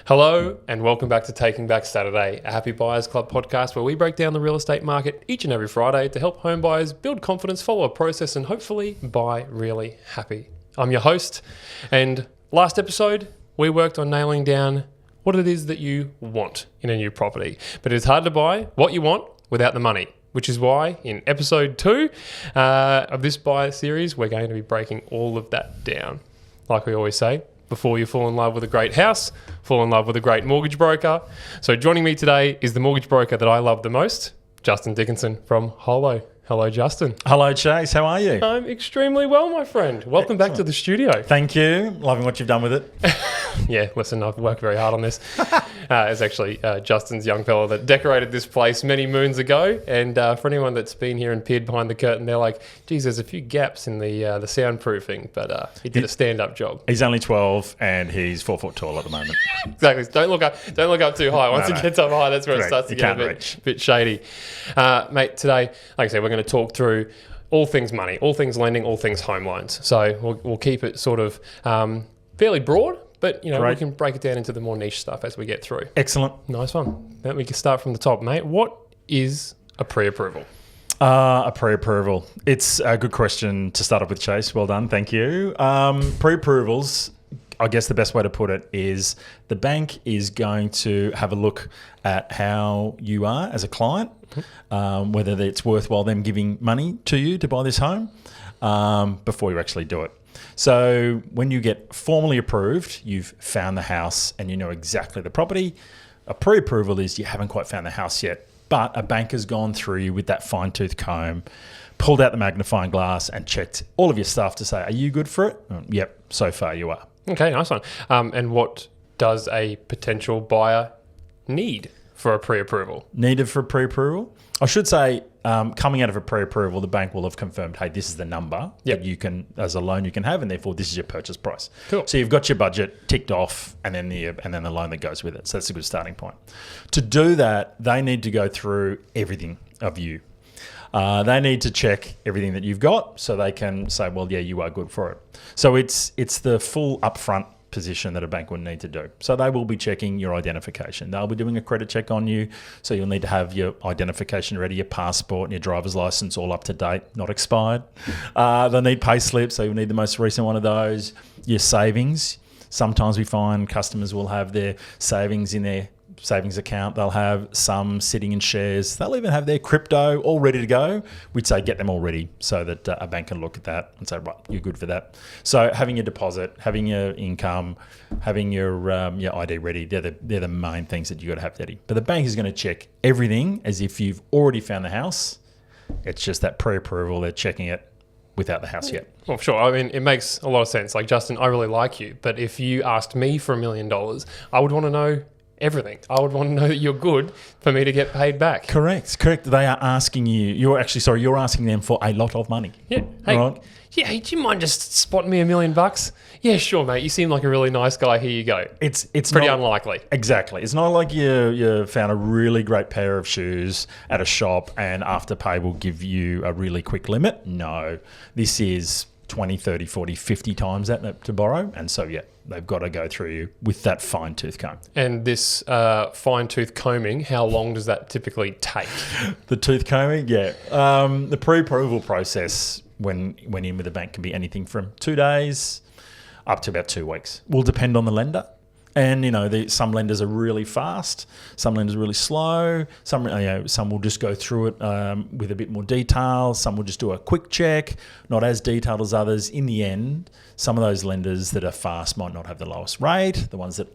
Hello and welcome back to Taking Back Saturday, a Happy Buyers Club podcast where we break down the real estate market each and every Friday to help home buyers build confidence, follow a process and hopefully buy really happy. I'm your host, and last episode we worked on nailing down what it is that you want in a new property. But it's hard to buy what you want without the money, which is why in episode 2 of this buyer series we're going to be breaking all of that down. Like we always say, before you fall in love with a great house, fall in love with a great mortgage broker. So joining me today is the mortgage broker that I love the most, Justin Dickinson from HoLo. Hello, Justin. Hello, Chayse. How are you? I'm extremely well, my friend. Welcome back to the studio. Thank you. Loving what you've done with it. Yeah, listen, I've worked very hard on this. It's actually Justin's young fella that decorated this place many moons ago. And for anyone that's been here and peered behind the curtain, they're like, geez, there's a few gaps in the soundproofing, but he did a stand-up job. He's only 12 and he's 4 foot tall at the moment. Exactly. Don't look up too high. Once it gets up high, that's where it starts to get a bit shady. Mate, today, like I said, we're going to talk through all things money, all things lending, all things home loans. So we'll keep it sort of fairly broad, but we can break it down into the more niche stuff as we get through. Excellent. Nice one. Then we can start from the top, mate. What is a pre-approval? A pre-approval. It's a good question to start off with, Chayse. Well done. Thank you. Pre-approvals, I guess the best way to put it is the bank is going to have a look at how you are as a client, whether it's worthwhile them giving money to you to buy this home before you actually do it. So when you get formally approved, you've found the house and you know exactly the property. A pre-approval is you haven't quite found the house yet, but a bank has gone through you with that fine-tooth comb, pulled out the magnifying glass and checked all of your stuff to say, are you good for it? Yep, so far you are. Okay, nice one. And what does a potential buyer need for a pre-approval? Needed for a pre-approval? I should say, coming out of a pre-approval, the bank will have confirmed, hey, this is the number that you can, as a loan you can have, and therefore this is your purchase price. Cool. So you've got your budget ticked off, and then the loan that goes with it. So that's a good starting point. To do that, they need to go through everything of you. They need to check everything that you've got so they can say, well, yeah, you are good for it. So it's the full upfront position that a bank would need to do. So they will be checking your identification. They'll be doing a credit check on you. So you'll need to have your identification ready, your passport and your driver's license all up to date, not expired. They'll need pay slips. So you'll need the most recent one of those. Your savings. Sometimes we find customers will have their savings in their savings account. They'll have some sitting in shares. They'll even have their crypto all ready to go. We'd say get them all ready so that a bank can look at that and say, right, you're good for that. So having your deposit, having your income, having your ID ready, they're the main things that you got to have ready. But the bank is going to check everything as if you've already found the house. It's just that pre-approval. They're checking it without the house yet. Well, sure. I mean, it makes a lot of sense. Like, Justin, I really like you, but if you asked me for $1 million, I would want to know everything. I would want to know that you're good for me to get paid back. Correct. They are asking you. You're asking them for a lot of money. Yeah. Hey, right? Yeah. Hey, do you mind just spotting me $1 million? Yeah, sure, mate. You seem like a really nice guy. Here you go. It's pretty unlikely. Exactly. It's not like you found a really great pair of shoes at a shop and Afterpay will give you a really quick limit. No, this is 20, 30, 40, 50 times that to borrow. And so, yeah, they've got to go through you with that fine-tooth comb. And this fine-tooth combing, how long does that typically take? The tooth combing, yeah. The pre-approval process when in with the bank can be anything from 2 days up to about 2 weeks. Will depend on the lender. And, some lenders are really fast, some lenders are really slow, some will just go through it with a bit more detail, some will just do a quick check, not as detailed as others. In the end, some of those lenders that are fast might not have the lowest rate. The ones that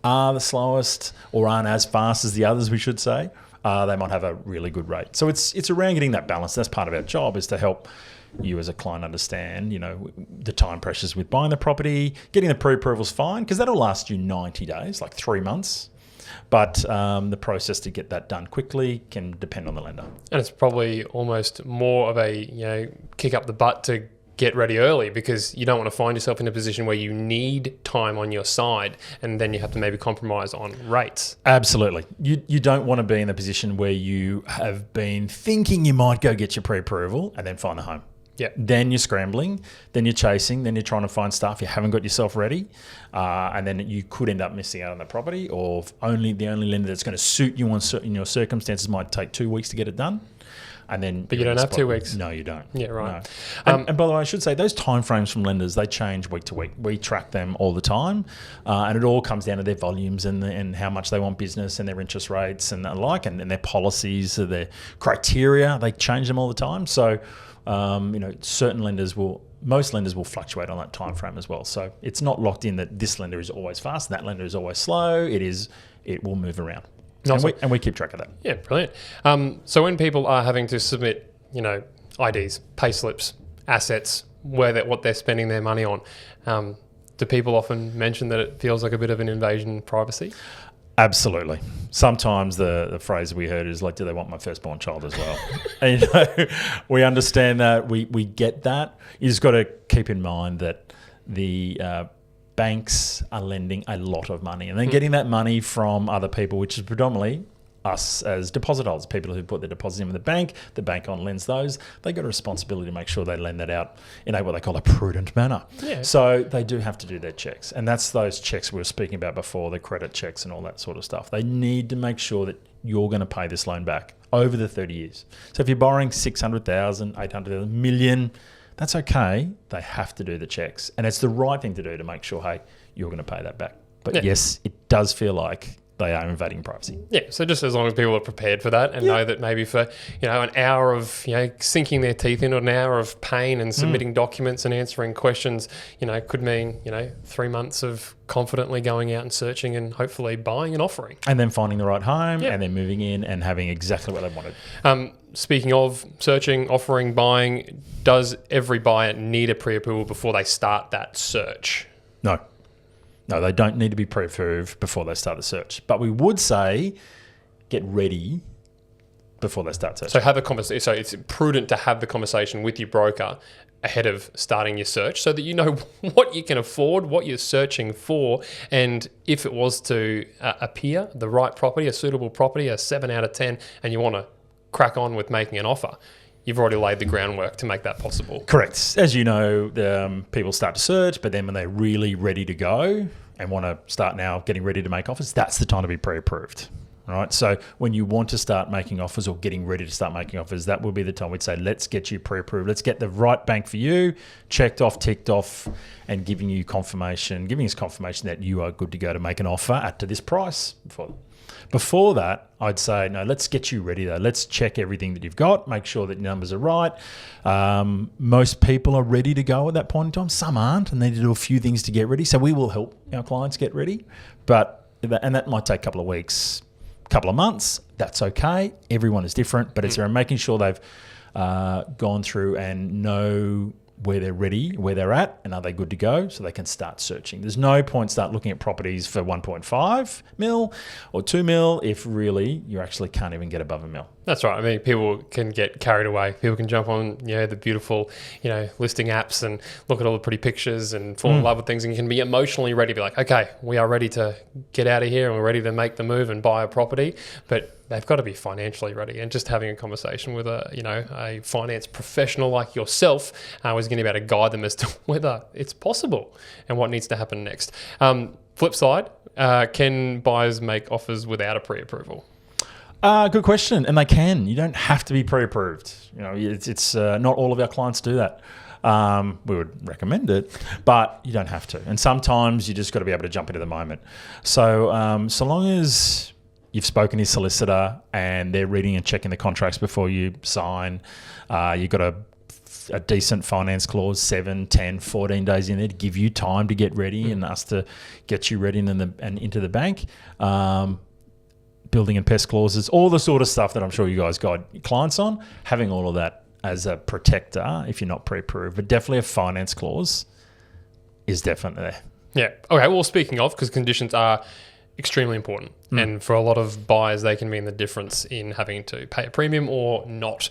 are the slowest or aren't as fast as the others, we should say, they might have a really good rate. So it's around getting that balance. That's part of our job, is to help you as a client understand, the time pressures with buying the property. Getting the pre-approval's fine because that'll last you 90 days, like 3 months. But the process to get that done quickly can depend on the lender. And it's probably almost more of a, kick up the butt to get ready early, because you don't want to find yourself in a position where you need time on your side and then you have to maybe compromise on rates. Absolutely. You don't want to be in a position where you have been thinking you might go get your pre-approval and then find the home. Yep. Then you're scrambling, then you're chasing, then you're trying to find stuff. You haven't got yourself ready, and then you could end up missing out on the property, or the only lender that's going to suit you in your circumstances might take 2 weeks to get it done. But you don't have 2 weeks. No, you don't. Yeah, right. No. And by the way, I should say those timeframes from lenders, they change week to week. We track them all the time, and it all comes down to their volumes and how much they want business and their interest rates and the like, and their policies, their criteria. They change them all the time. So, most lenders will fluctuate on that time frame as well. So it's not locked in that this lender is always fast, that lender is always slow. It will move around. Awesome. And we keep track of that. Yeah, brilliant. So when people are having to submit, IDs, pay slips, assets, what they're spending their money on, do people often mention that it feels like a bit of an invasion of privacy? Absolutely. Sometimes the phrase we heard is like, do they want my firstborn child as well? And, we understand that. We get that. You just got to keep in mind that the banks are lending a lot of money and they're getting that money from other people, which is predominantly us as deposit holders, people who put their deposits in with the bank on lends those. They got a responsibility to make sure they lend that out in what they call a prudent manner. Yeah. So they do have to do their checks. And that's those checks we were speaking about before, the credit checks and all that sort of stuff. They need to make sure that you're going to pay this loan back over the 30 years. So if you're borrowing 600,000, 800,000, $1 million, that's okay. They have to do the checks. And it's the right thing to do to make sure, hey, you're going to pay that back. But yes, it does feel like they are invading privacy. Yeah, so just as long as people are prepared for that and know that maybe for, an hour of, sinking their teeth into an hour of pain and submitting documents and answering questions, could mean, 3 months of confidently going out and searching and hopefully buying and offering. And then finding the right home and then moving in and having exactly what they wanted. Speaking of searching, offering, buying, does every buyer need a pre-approval before they start that search? No, they don't need to be pre-approved before they start the search. But we would say get ready before they start searching. So have a conversation. So it's prudent to have the conversation with your broker ahead of starting your search so that you know what you can afford, what you're searching for, and if it was to appear the right property, a suitable property, a 7 out of 10, and you want to crack on with making an offer, you've already laid the groundwork to make that possible. Correct. As you know, people start to search, but then when they're really ready to go and want to start now getting ready to make offers, that's the time to be pre-approved. Right. So when you want to start making offers or getting ready to start making offers, that will be the time we'd say, let's get you pre-approved. Let's get the right bank for you, checked off, ticked off, and giving us confirmation that you are good to go to make an offer at to this price. Before that, I'd say, no, let's get you ready though. Let's check everything that you've got, make sure that numbers are right. Most people are ready to go at that point in time. Some aren't, and they need to do a few things to get ready. So we will help our clients get ready. And that might take a couple of weeks, couple of months. That's okay. Everyone is different, but it's around making sure they've gone through and know where they're ready, where they're at, and are they good to go so they can start searching. There's no point start looking at properties for 1.5 mil or 2 mil if really you actually can't even get above $1 million. That's right. I mean, people can get carried away. People can jump on, the beautiful, listing apps and look at all the pretty pictures and fall in love with things, and you can be emotionally ready to be like, okay, we are ready to get out of here and we're ready to make the move and buy a property. But they've got to be financially ready, and just having a conversation with a finance professional like yourself is going to be able to guide them as to whether it's possible and what needs to happen next. Flip side, can buyers make offers without a pre-approval? Good question, and they can. You don't have to be pre-approved. It's not all of our clients do that. We would recommend it, but you don't have to. And sometimes you just got to be able to jump into the moment. So, so long as you've spoken to your solicitor and they're reading and checking the contracts before you sign, you've got a decent finance clause, 7, 10, 14 days in there to give you time to get ready and us to get you ready and into the bank. Building and pest clauses, all the sort of stuff that I'm sure you guys got clients on, having all of that as a protector if you're not pre-approved, but definitely a finance clause is definitely there. Yeah. Okay. Well, speaking of, because conditions are extremely important, and for a lot of buyers, they can mean the difference in having to pay a premium or not.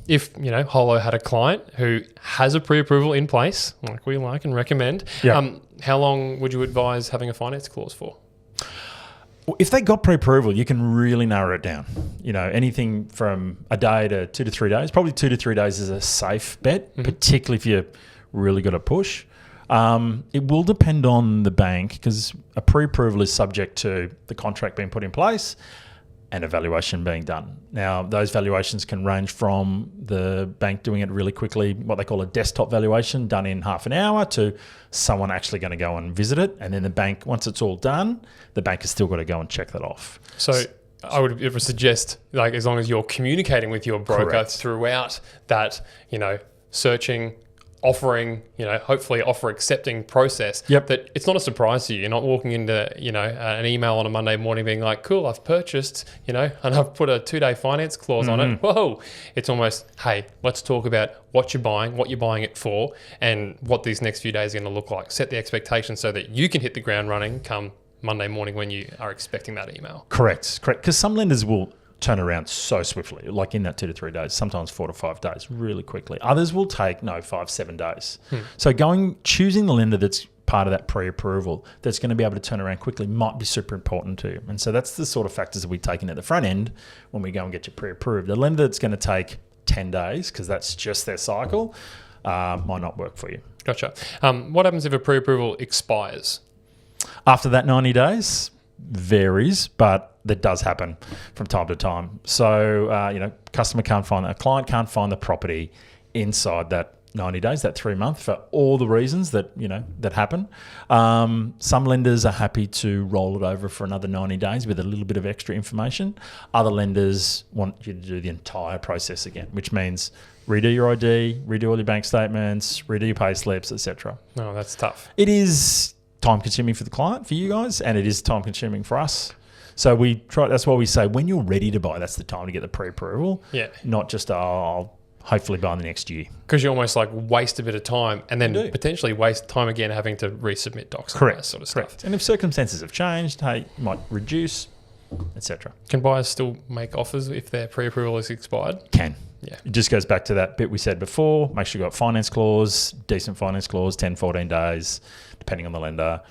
If, HoLo had a client who has a pre-approval in place, like we like and recommend, how long would you advise having a finance clause for? If they got pre-approval, you can really narrow it down. Anything from a day to 2 to 3 days. Probably 2 to 3 days is a safe bet, particularly if you're really good at push. It will depend on the bank because a pre-approval is subject to the contract being put in place and a valuation being done. Now, those valuations can range from the bank doing it really quickly, what they call a desktop valuation, done in half an hour, to someone actually going to go and visit it. And then the bank, once it's all done, the bank has still got to go and check that off. So I would suggest, like, as long as you're communicating with your broker throughout that, searching, offering, hopefully offer accepting process, that it's not a surprise to you. You're not walking into, an email on a Monday morning being like, cool, I've purchased, and I've put a 2-day finance clause on it. Whoa. It's almost, hey, let's talk about what you're buying it for, and what these next few days are going to look like. Set the expectations so that you can hit the ground running come Monday morning when you are expecting that email. Correct. Because some lenders will turn around so swiftly, like in that 2 to 3 days, sometimes 4 to 5 days, really quickly. Others will take 5-7 days. So choosing the lender that's part of that pre-approval that's going to be able to turn around quickly might be super important to you. And so that's the sort of factors that we take in at the front end when we go and get you pre-approved. A lender that's going to take 10 days, because that's just their cycle, might not work for you. Gotcha. What happens if a pre-approval expires? After that 90 days, varies, but that does happen from time to time. So, a client can't find the property inside that 90 days, that 3 month, for all the reasons that, that happen. Some lenders are happy to roll it over for another 90 days with a little bit of extra information. Other lenders want you to do the entire process again, which means redo your ID, redo all your bank statements, redo your pay slips, etc. Oh, that's tough. It is time consuming for the client, for you guys, and it is time consuming for us. So that's why we say when you're ready to buy, that's the time to get the pre-approval. Yeah. Not just, I'll hopefully buy in the next year. Because you almost like waste a bit of time and then potentially waste time again having to resubmit docs. Correct. And that sort of stuff. And if circumstances have changed, you might reduce, etc. Can buyers still make offers if their pre-approval is expired? Can. Yeah. It just goes back to that bit we said before. Make sure you've got finance clause, decent finance clause, 10, 14 days, depending on the lender.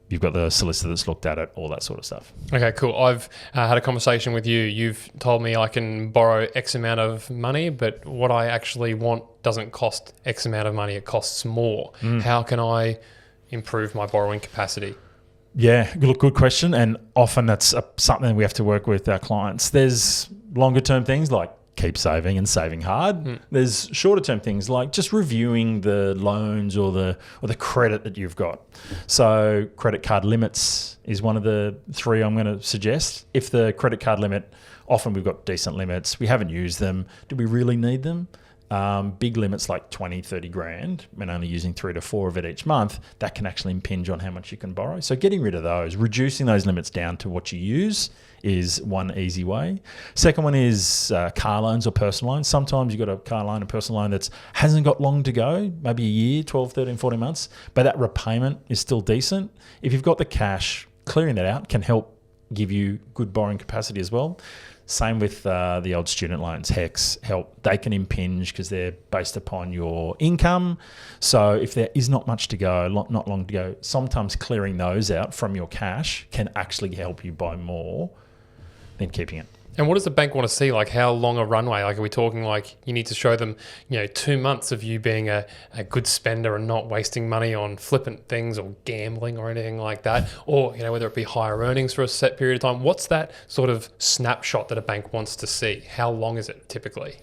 You've got the solicitor that's looked at it, all that sort of stuff. Okay, cool. I've had a conversation with you. You've told me I can borrow X amount of money, but what I actually want doesn't cost X amount of money. It costs more. How can I improve my borrowing capacity? Yeah, good question. And often that's something we have to work with our clients. There's longer term things like keep saving and saving hard. There's shorter term things like just reviewing the loans or the credit that you've got. So credit card limits is one of the 3 I'm going to suggest. If the credit card limit, often we've got decent limits, we haven't used them. Do we really need them? Big limits like 20, 30 grand, and only using 3 to 4 of it each month, that can actually impinge on how much you can borrow. So getting rid of those, reducing those limits down to what you use is one easy way. Second one is car loans or personal loans. Sometimes you've got a car loan, a personal loan that hasn't got long to go, maybe a year, 12, 13, 14 months, but that repayment is still decent. If you've got the cash, clearing that out can help give you good borrowing capacity as well. Same with the old student loans, HECS, help. They can impinge because they're based upon your income. So if there is not much to go, not long to go, sometimes clearing those out from your cash can actually help you buy more than keeping it. And what does the bank want to see? Like how long a runway? Like are we talking like you need to show them, 2 months of you being a good spender and not wasting money on flippant things or gambling or anything like that? Or, whether it be higher earnings for a set period of time. What's that sort of snapshot that a bank wants to see? How long is it typically?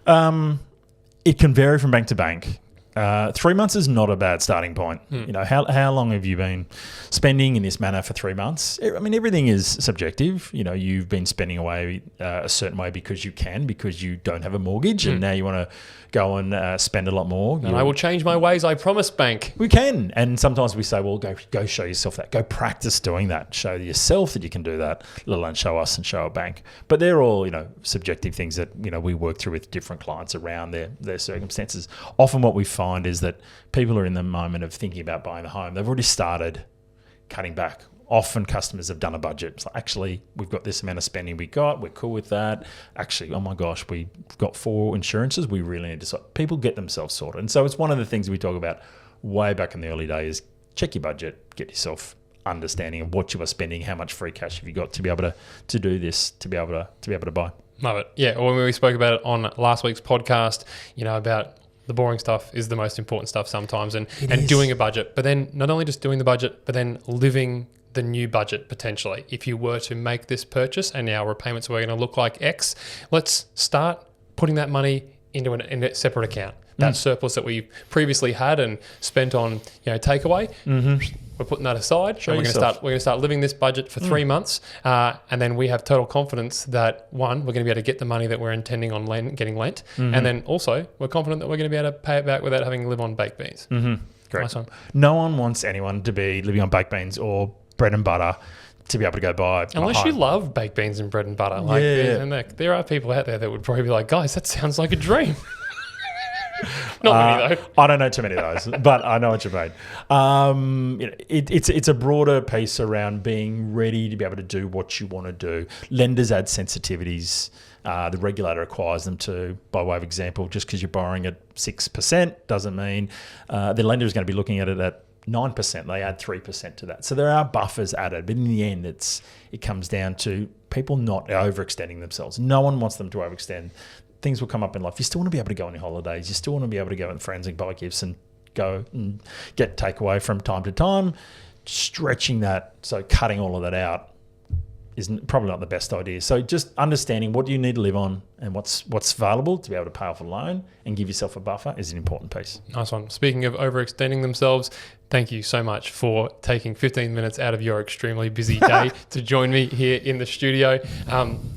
It can vary from bank to bank. 3 months is not a bad starting point. How long have you been spending in this manner for 3 months? I mean, everything is subjective. You've been spending away a certain way because you don't have a mortgage, and now you want to go and spend a lot more. And I will change my ways, I promise, bank. We can. And sometimes we say, well, go show yourself that. Go practice doing that. Show yourself that you can do that, let alone show us and show a bank. But they're all, subjective things that, we work through with different clients around their circumstances. Often what we find is that people are in the moment of thinking about buying a home. They've already started cutting back. Often customers have done a budget. It's like, actually, we've got this amount of spending we're cool with that. Actually, oh my gosh, we've got 4 insurances. We really need to sort. People get themselves sorted. And so it's one of the things we talk about way back in the early days. Check your budget, get yourself understanding of what you are spending, how much free cash have you got to be able to do this, to be able to buy. Love it. Yeah, when we spoke about it on last week's podcast, about the boring stuff is the most important stuff sometimes, and doing a budget. But then not only just doing the budget, but then living the new budget potentially. If you were to make this purchase and our repayments were going to look like X, let's start putting that money into a separate account. That surplus that we previously had and spent on takeaway, we're putting that aside. And we're going to start living this budget for 3 months, and then we have total confidence that one, we're going to be able to get the money that we're intending on getting lent, and then also we're confident that we're going to be able to pay it back without having to live on baked beans. Great. Nice one. No one wants anyone to be living on baked beans or bread and butter to be able to go buy. Unless you love baked beans and bread and butter. And there are people out there that would probably be like, guys, that sounds like a dream. Not many though. I don't know too many of those, but I know what you mean. It's a broader piece around being ready to be able to do what you want to do. Lenders add sensitivities. The regulator requires them to, by way of example, just because you're borrowing at 6% doesn't mean the lender is going to be looking at it at 9%. They add 3% to that. So there are buffers added, but in the end, it comes down to people not overextending themselves. No one wants them to overextend. Things will come up in life. You still want to be able to go on your holidays. You still want to be able to go with friends and buy gifts and go and get takeaway from time to time. Stretching that, so cutting all of that out is probably not the best idea. So just understanding what do you need to live on and what's available to be able to pay off a loan and give yourself a buffer is an important piece. Nice one. Speaking of overextending themselves, thank you so much for taking 15 minutes out of your extremely busy day to join me here in the studio.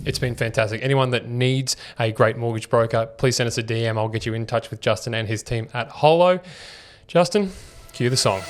It's been fantastic. Anyone that needs a great mortgage broker, please send us a DM. I'll get you in touch with Justin and his team at HoLo. Justin, cue the song.